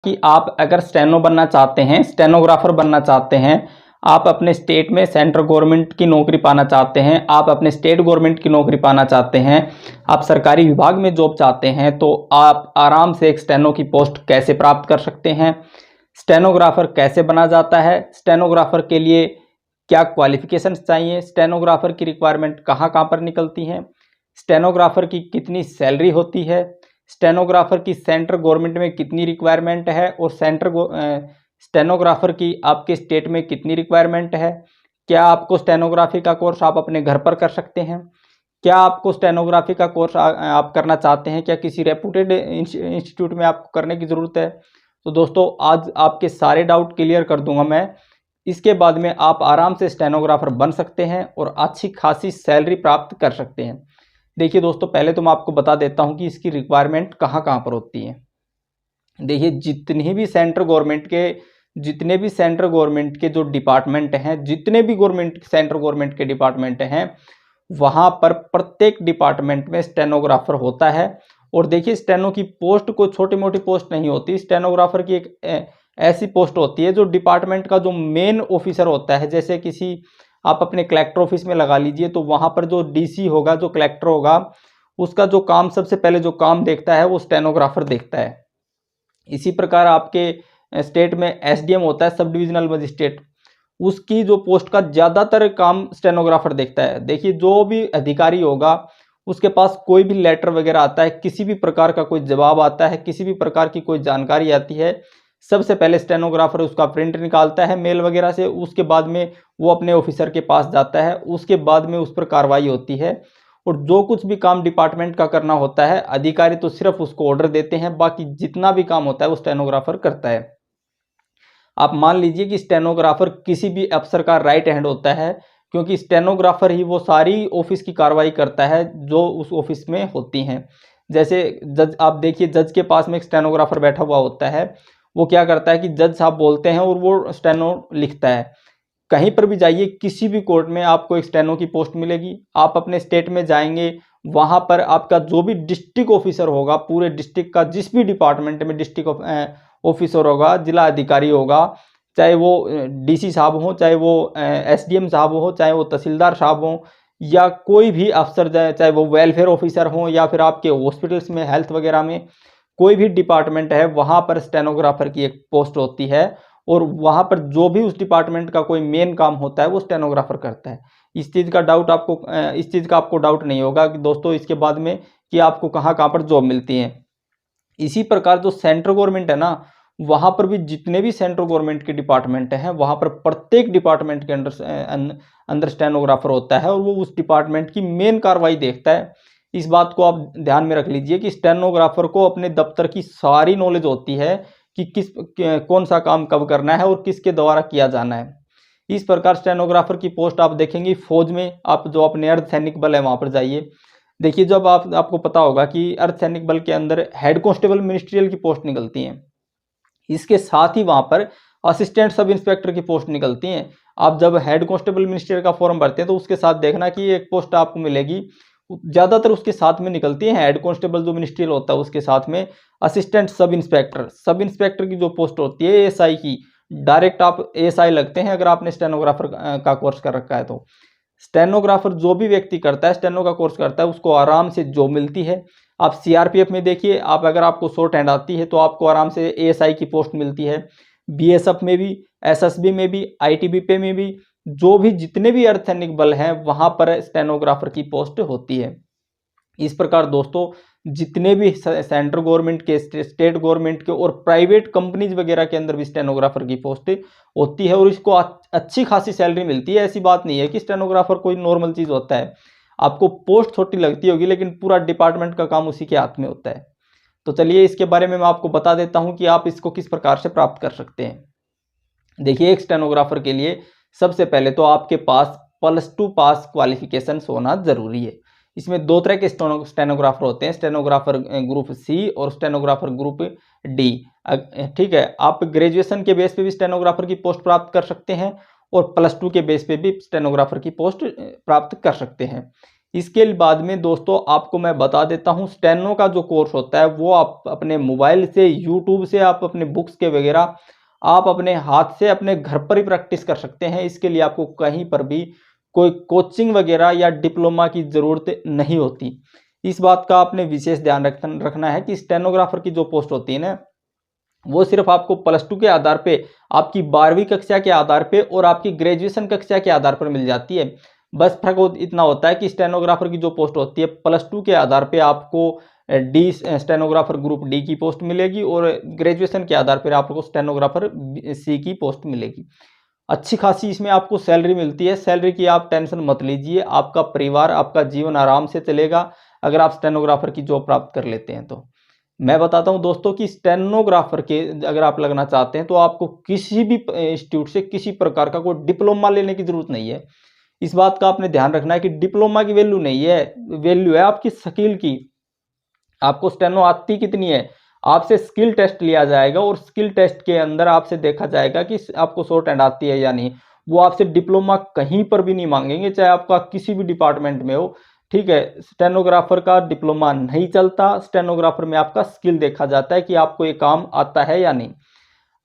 कि आप अगर स्टेनो बनना चाहते हैं, स्टेनोग्राफर बनना चाहते हैं, आप अपने स्टेट में सेंट्रल गवर्नमेंट की नौकरी पाना चाहते हैं, आप अपने स्टेट गवर्नमेंट की नौकरी पाना चाहते हैं, आप सरकारी विभाग में जॉब चाहते हैं, तो आप आराम से एक स्टेनो की पोस्ट कैसे प्राप्त कर सकते हैं, स्टेनोग्राफर कैसे बना जाता है, स्टेनोग्राफर के लिए क्या क्वालिफिकेशंस चाहिए, स्टेनोग्राफर की रिक्वायरमेंट कहाँ कहाँ पर निकलती हैं, स्टेनोग्राफर की कितनी सैलरी होती है, स्टेनोग्राफर की सेंट्रल गवर्नमेंट में कितनी रिक्वायरमेंट है और स्टेनोग्राफर की आपके स्टेट में कितनी रिक्वायरमेंट है, क्या आपको स्टेनोग्राफी का कोर्स आप अपने घर पर कर सकते हैं, क्या आपको स्टेनोग्राफी का कोर्स आप करना चाहते हैं, क्या किसी रेपुटेड इंस्टीट्यूट में आपको करने की ज़रूरत है। तो दोस्तों आज आपके सारे डाउट क्लियर कर दूंगा मैं। इसके बाद में आप आराम से स्टेनोग्राफर बन सकते हैं और अच्छी खासी सैलरी प्राप्त कर सकते हैं। देखिए दोस्तों, पहले तो मैं आपको बता देता हूं कि इसकी रिक्वायरमेंट कहाँ कहाँ पर होती है। देखिए जितने भी सेंट्रल गवर्नमेंट के जो डिपार्टमेंट हैं, जितने भी सेंट्रल गवर्नमेंट के डिपार्टमेंट हैं, वहां पर प्रत्येक डिपार्टमेंट में स्टेनोग्राफर होता है। और देखिए स्टेनो की पोस्ट कोई छोटी मोटी पोस्ट नहीं होती। स्टेनोग्राफर की एक ऐसी पोस्ट होती है जो डिपार्टमेंट का जो मेन ऑफिसर होता है, जैसे किसी आप अपने कलेक्टर ऑफिस में लगा लीजिए, तो वहां पर जो डीसी होगा, जो कलेक्टर होगा, उसका जो काम सबसे पहले जो काम देखता है वो स्टेनोग्राफर देखता है। इसी प्रकार आपके स्टेट में एसडीएम होता है, सब डिविजनल मजिस्ट्रेट, उसकी जो पोस्ट का ज़्यादातर काम स्टेनोग्राफर देखता है। देखिए जो भी अधिकारी होगा उसके पास कोई भी लेटर वगैरह आता है, किसी भी प्रकार का कोई जवाब आता है, किसी भी प्रकार की कोई जानकारी आती है, सबसे पहले स्टेनोग्राफर उसका प्रिंट निकालता है मेल वगैरह से, उसके बाद में वो अपने ऑफिसर के पास जाता है, उसके बाद में उस पर कार्रवाई होती है। और जो कुछ भी काम डिपार्टमेंट का करना होता है, अधिकारी तो सिर्फ उसको ऑर्डर देते हैं, बाकी जितना भी काम होता है वो स्टेनोग्राफर करता है। आप मान लीजिए कि स्टेनोग्राफर किसी भी अफसर का राइट हैंड होता है, क्योंकि स्टेनोग्राफर ही वो सारी ऑफिस की कार्रवाई करता है जो उस ऑफिस में होती हैं। जैसे जज, आप देखिए जज के पास में एक स्टेनोग्राफर बैठा हुआ होता है, वो क्या करता है कि जज साहब बोलते हैं और वो स्टेनो लिखता है। कहीं पर भी जाइए, किसी भी कोर्ट में आपको एक स्टेनो की पोस्ट मिलेगी। आप अपने स्टेट में जाएंगे, वहां पर आपका जो भी डिस्ट्रिक्ट ऑफिसर होगा, पूरे डिस्ट्रिक्ट का जिस भी डिपार्टमेंट में डिस्ट्रिक्ट ऑफिसर होगा, जिला अधिकारी होगा, चाहे वो डीसी साहब हो, चाहे वो एसडीएम साहब हो, चाहे वो तहसीलदार साहब हो, या कोई भी अफसर, चाहे वो वेलफेयर ऑफिसर हो, या फिर आपके हॉस्पिटल्स में हेल्थ वगैरह में कोई भी डिपार्टमेंट है, वहां पर स्टेनोग्राफर की एक पोस्ट होती है। और वहां पर जो भी उस डिपार्टमेंट का कोई मेन काम होता है वो स्टेनोग्राफर करता है। इस चीज़ का आपको डाउट नहीं होगा कि दोस्तों इसके बाद में कि आपको कहाँ कहाँ पर जॉब मिलती है। इसी प्रकार जो सेंट्रल गवर्नमेंट है ना, वहां पर भी जितने भी सेंट्रल गवर्नमेंट के डिपार्टमेंट हैं, वहां पर प्रत्येक डिपार्टमेंट के अंदर स्टेनोग्राफर होता है और वो उस डिपार्टमेंट की मेन कार्रवाई देखता है। इस बात को आप ध्यान में रख लीजिए कि स्टेनोग्राफर को अपने दफ्तर की सारी नॉलेज होती है कि कौन सा काम कब करना है और किसके द्वारा किया जाना है। इस प्रकार स्टेनोग्राफर की पोस्ट आप देखेंगे फौज में, आप जो अपने अर्धसैनिक बल है वहां पर जाइए। देखिए जब आपको पता होगा कि अर्धसैनिक बल के अंदर हेड कांस्टेबल मिनिस्ट्रियल की पोस्ट निकलती है, इसके साथ ही वहां पर असिस्टेंट सब इंस्पेक्टर की पोस्ट निकलती हैं। आप जब हेड कांस्टेबल मिनिस्ट्रियल का फॉर्म भरते हैं तो उसके साथ देखना कि एक पोस्ट आपको मिलेगी, ज़्यादातर उसके साथ में निकलती है हेड कांस्टेबल जो मिनिस्ट्रियल होता है, उसके साथ में असिस्टेंट सब इंस्पेक्टर की जो पोस्ट होती है एएसआई की, डायरेक्ट आप एएसआई लगते हैं अगर आपने स्टेनोग्राफर का कोर्स कर रखा है। तो स्टेनोग्राफर जो भी व्यक्ति करता है, स्टेनो का कोर्स करता है, उसको आराम से जॉब मिलती है। आप सीआरपीएफ में देखिए, आप अगर आपको शॉर्ट हैंड आती है तो आपको आराम से एएसआई की पोस्ट मिलती है। बीएसएफ में भी, एसएसबी में भी, आईटीबीपी में भी, जो भी जितने भी अर्धसैनिक बल हैं वहां पर स्टेनोग्राफर की पोस्ट होती है। इस प्रकार दोस्तों जितने भी सेंट्रल गवर्नमेंट के, स्टेट गवर्नमेंट के और प्राइवेट कंपनीज वगैरह के अंदर भी स्टेनोग्राफर की पोस्ट होती है और इसको अच्छी खासी सैलरी मिलती है। ऐसी बात नहीं है कि स्टेनोग्राफर कोई नॉर्मल चीज़ होता है। आपको पोस्ट छोटी लगती होगी लेकिन पूरा डिपार्टमेंट का काम उसी के हाथ में होता है। तो चलिए इसके बारे में मैं आपको बता देता हूं कि आप इसको किस प्रकार से प्राप्त कर सकते हैं। देखिए एक स्टेनोग्राफर के लिए सबसे पहले तो आपके पास +2 पास क्वालिफिकेशन होना जरूरी है। इसमें दो तरह के स्टेनोग्राफर होते हैं, स्टेनोग्राफर ग्रुप सी और स्टेनोग्राफर ग्रुप डी। ठीक है, आप ग्रेजुएशन के बेस पे भी स्टेनोग्राफर की पोस्ट प्राप्त कर सकते हैं और +2 के बेस पे भी स्टेनोग्राफर की पोस्ट प्राप्त कर सकते हैं। इसके बाद में दोस्तों आपको मैं बता देता हूँ, स्टेनो का जो कोर्स होता है वो आप अपने मोबाइल से, यूट्यूब से, आप अपने बुक्स के वगैरह आप अपने हाथ से अपने घर पर ही प्रैक्टिस कर सकते हैं। इसके लिए आपको कहीं पर भी कोई कोचिंग वगैरह या डिप्लोमा की ज़रूरत नहीं होती। इस बात का आपने विशेष ध्यान रखना है कि स्टेनोग्राफर की जो पोस्ट होती है ना, वो सिर्फ आपको +2 के आधार पे, आपकी 12वीं कक्षा के आधार पे और आपकी ग्रेजुएशन कक्षा के आधार पर मिल जाती है। बस फ़र्क इतना होता है कि स्टेनोग्राफर की जो पोस्ट होती है +2 के आधार पे आपको डी स्टेनोग्राफर ग्रुप डी की पोस्ट मिलेगी और ग्रेजुएशन के आधार पर आपको स्टेनोग्राफर सी की पोस्ट मिलेगी। अच्छी खासी इसमें आपको सैलरी मिलती है। सैलरी की आप टेंशन मत लीजिए, आपका परिवार, आपका जीवन आराम से चलेगा अगर आप स्टेनोग्राफर की जॉब प्राप्त कर लेते हैं तो। मैं बताता हूं दोस्तों कि स्टेनोग्राफर के अगर आप लगना चाहते हैं तो आपको किसी भी इंस्टीट्यूट से किसी प्रकार का कोई डिप्लोमा लेने की जरूरत नहीं है। इस बात का आपने ध्यान रखना है कि डिप्लोमा की वैल्यू नहीं है, वैल्यू है आपकी स्किल की। आपको स्टेनो आती कितनी है, आपसे स्किल टेस्ट लिया जाएगा और स्किल टेस्ट के अंदर आपसे देखा जाएगा कि आपको शॉर्ट हैंड आती है या नहीं। वो आपसे डिप्लोमा कहीं पर भी नहीं मांगेंगे, चाहे आपका किसी भी डिपार्टमेंट में हो। ठीक है, स्टेनोग्राफर का डिप्लोमा नहीं चलता, स्टेनोग्राफर में आपका स्किल देखा जाता है कि आपको ये काम आता है या नहीं।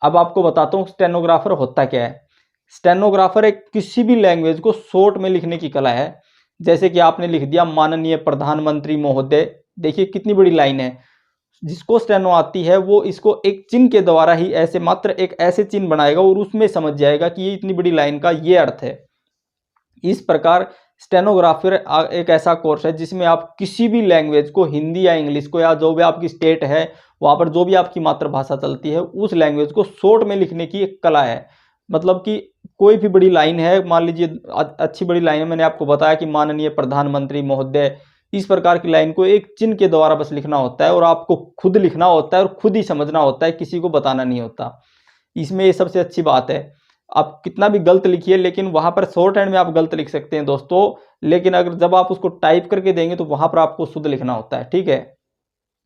अब आपको बताता हूँ स्टेनोग्राफर होता क्या है। स्टेनोग्राफर एक किसी भी लैंग्वेज को शॉर्ट में लिखने की कला है। जैसे कि आपने लिख दिया माननीय प्रधानमंत्री महोदय, देखिए कितनी बड़ी लाइन है। जिसको स्टेनो आती है वो इसको एक चिन्ह के द्वारा ही ऐसे मात्र एक ऐसे चिन्ह बनाएगा और उसमें समझ जाएगा कि ये इतनी बड़ी लाइन का ये अर्थ है। इस प्रकार स्टेनोग्राफर एक ऐसा कोर्स है जिसमें आप किसी भी लैंग्वेज को, हिंदी या इंग्लिश को, या जो भी आपकी स्टेट है वहाँ पर जो भी आपकी मातृभाषा चलती है उस लैंग्वेज को शॉर्ट में लिखने की एक कला है। मतलब कि कोई भी बड़ी लाइन है, मान लीजिए अच्छी बड़ी लाइन है, मैंने आपको बताया कि माननीय प्रधानमंत्री महोदय, इस प्रकार की लाइन को एक चिन्ह के द्वारा बस लिखना होता है और आपको खुद लिखना होता है और खुद ही समझना होता है, किसी को बताना नहीं होता। इसमें ये सबसे अच्छी बात है। आप कितना भी गलत लिखिए लेकिन वहाँ पर शॉर्ट हैंड में आप गलत लिख सकते हैं दोस्तों, लेकिन अगर जब आप उसको टाइप करके देंगे तो वहाँ पर आपको शुद्ध लिखना होता है। ठीक है,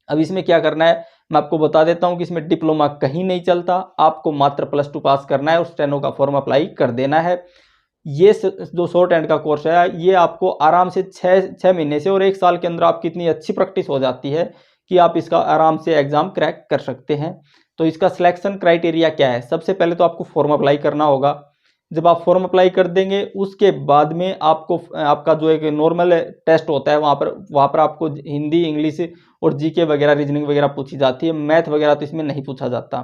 अब इसमें क्या करना है मैं आपको बता देता हूँ कि इसमें डिप्लोमा कहीं नहीं चलता, आपको मात्र +2 पास करना है और स्टेनो का फॉर्म अप्लाई कर देना है। ये जो शॉर्ट हैंड का कोर्स है ये आपको आराम से 6 महीने से और 1 साल के अंदर आपकी इतनी अच्छी प्रैक्टिस हो जाती है कि आप इसका आराम से एग्जाम क्रैक कर सकते हैं। तो इसका सिलेक्शन क्राइटेरिया क्या है, सबसे पहले तो आपको फॉर्म अप्लाई करना होगा। जब आप फॉर्म अप्लाई कर देंगे उसके बाद में आपको आपका जो एक नॉर्मल टेस्ट होता है वहाँ पर आपको हिंदी, इंग्लिश और जीके वगैरह, रीजनिंग वगैरह पूछी जाती है। मैथ वगैरह तो इसमें नहीं पूछा जाता।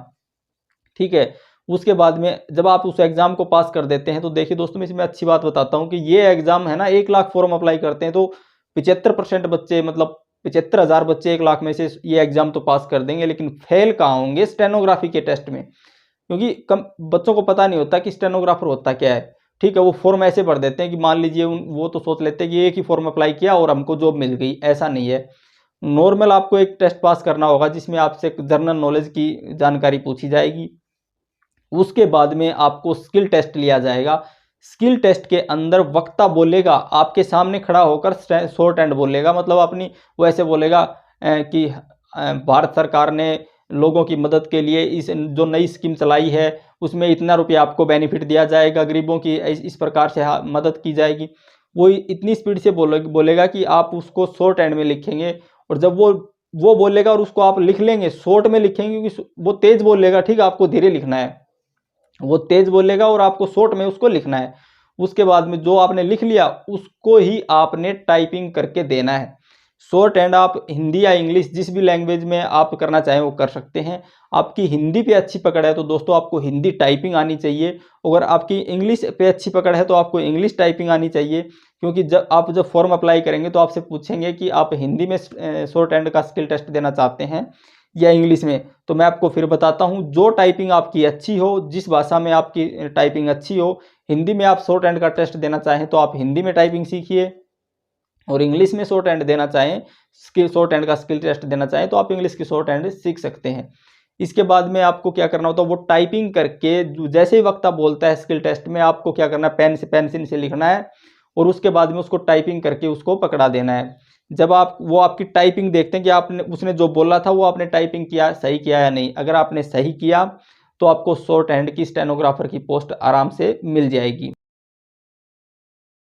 ठीक है, उसके बाद में जब आप उस एग्ज़ाम को पास कर देते हैं तो देखिए दोस्तों मैं इसमें अच्छी बात बताता हूँ कि ये एग्ज़ाम है ना, 1 लाख फॉर्म अप्लाई करते हैं तो 75% बच्चे, मतलब 75,000 बच्चे 1 लाख में से ये एग्ज़ाम तो पास कर देंगे, लेकिन फेल कहाँ होंगे स्टेनोग्राफी के टेस्ट में, क्योंकि कम बच्चों को पता नहीं होता कि स्टेनोग्राफर होता क्या है। ठीक है, वो फॉर्म ऐसे भर देते हैं कि मान लीजिए वो तो सोच लेते हैं कि एक ही फॉर्म अप्लाई किया और हमको जॉब मिल गई, ऐसा नहीं है। नॉर्मल आपको एक टेस्ट पास करना होगा जिसमें आपसे जनरल नॉलेज की जानकारी पूछी जाएगी। उसके बाद में आपको स्किल टेस्ट लिया जाएगा। स्किल टेस्ट के अंदर वक्ता बोलेगा, आपके सामने खड़ा होकर शॉर्ट हैंड बोलेगा, मतलब अपनी वो ऐसे बोलेगा कि भारत सरकार ने लोगों की मदद के लिए इस जो नई स्कीम चलाई है उसमें इतना रुपया आपको बेनिफिट दिया जाएगा, गरीबों की इस प्रकार से मदद की जाएगी। वो इतनी स्पीड से बोलेगा कि आप उसको शॉर्ट हैंड में लिखेंगे और जब वो बोलेगा और उसको आप लिख लेंगे, शॉर्ट में लिखेंगे क्योंकि वो तेज बोलेगा। ठीक है, आपको धीरे लिखना है, वो तेज बोलेगा और आपको शॉर्ट में उसको लिखना है। उसके बाद में जो आपने लिख लिया उसको ही आपने टाइपिंग करके देना है। शॉर्ट हैंड आप हिंदी या इंग्लिश जिस भी लैंग्वेज में आप करना चाहें वो कर सकते हैं। आपकी हिंदी पे अच्छी पकड़ है तो दोस्तों आपको हिंदी टाइपिंग आनी चाहिए, अगर आपकी इंग्लिश पे अच्छी पकड़ है तो आपको इंग्लिश टाइपिंग आनी चाहिए, क्योंकि जब फॉर्म अप्लाई करेंगे तो आपसे पूछेंगे कि आप हिंदी में शॉर्ट हैंड का स्किल टेस्ट देना चाहते हैं या इंग्लिश में। तो मैं आपको फिर बताता हूँ, जो टाइपिंग आपकी अच्छी हो, जिस भाषा में आपकी टाइपिंग अच्छी हो, हिंदी में आप शॉर्ट हैंड का टेस्ट देना चाहें तो आप हिंदी में टाइपिंग सीखिए, और इंग्लिश में शॉर्ट हैंड देना चाहें, शॉर्ट हैंड का स्किल टेस्ट देना चाहें तो आप इंग्लिश की शॉर्ट हैंड सीख सकते हैं। इसके बाद में आपको क्या करना होता है, वो टाइपिंग करके जैसे ही वक्ता बोलता है स्किल टेस्ट में, आपको क्या करना है, पेंसिल से लिखना है और उसके बाद में उसको टाइपिंग करके उसको पकड़ा देना है। जब वो आपकी टाइपिंग देखते हैं कि आपने उसने जो बोला था वो आपने टाइपिंग किया, सही किया या नहीं। अगर आपने सही किया तो आपको शॉर्ट हैंड की स्टेनोग्राफर की पोस्ट आराम से मिल जाएगी।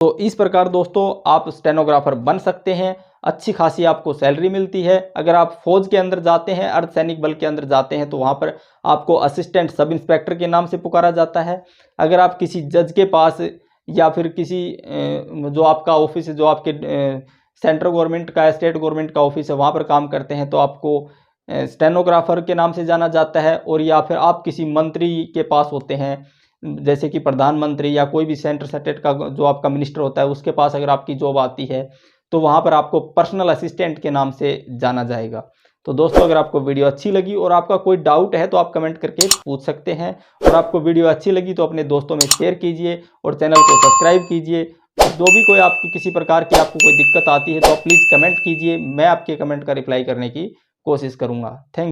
तो इस प्रकार दोस्तों आप स्टेनोग्राफर बन सकते हैं। अच्छी खासी आपको सैलरी मिलती है। अगर आप फौज के अंदर जाते हैं, अर्धसैनिक बल के अंदर जाते हैं, तो वहाँ पर आपको असिस्टेंट सब इंस्पेक्टर के नाम से पुकारा जाता है। अगर आप किसी जज के पास या फिर किसी जो आपका ऑफिस है, जो आपके सेंट्रल गवर्नमेंट का, स्टेट गवर्नमेंट का ऑफिस है, वहाँ पर काम करते हैं, तो आपको स्टेनोग्राफर के नाम से जाना जाता है। और या फिर आप किसी मंत्री के पास होते हैं, जैसे कि प्रधानमंत्री या कोई भी सेंटर स्टेट का जो आपका मिनिस्टर होता है, उसके पास अगर आपकी जॉब आती है, तो वहाँ पर आपको पर्सनल असिस्टेंट के नाम से जाना जाएगा। तो दोस्तों, अगर आपको वीडियो अच्छी लगी और आपका कोई डाउट है तो आप कमेंट करके पूछ सकते हैं। और आपको वीडियो अच्छी लगी तो अपने दोस्तों में शेयर कीजिए और चैनल को सब्सक्राइब कीजिए। जो भी कोई आपको किसी प्रकार की आपको कोई दिक्कत आती है तो आप प्लीज़ कमेंट कीजिए, मैं आपके कमेंट का रिप्लाई करने की कोशिश करूँगा। थैंक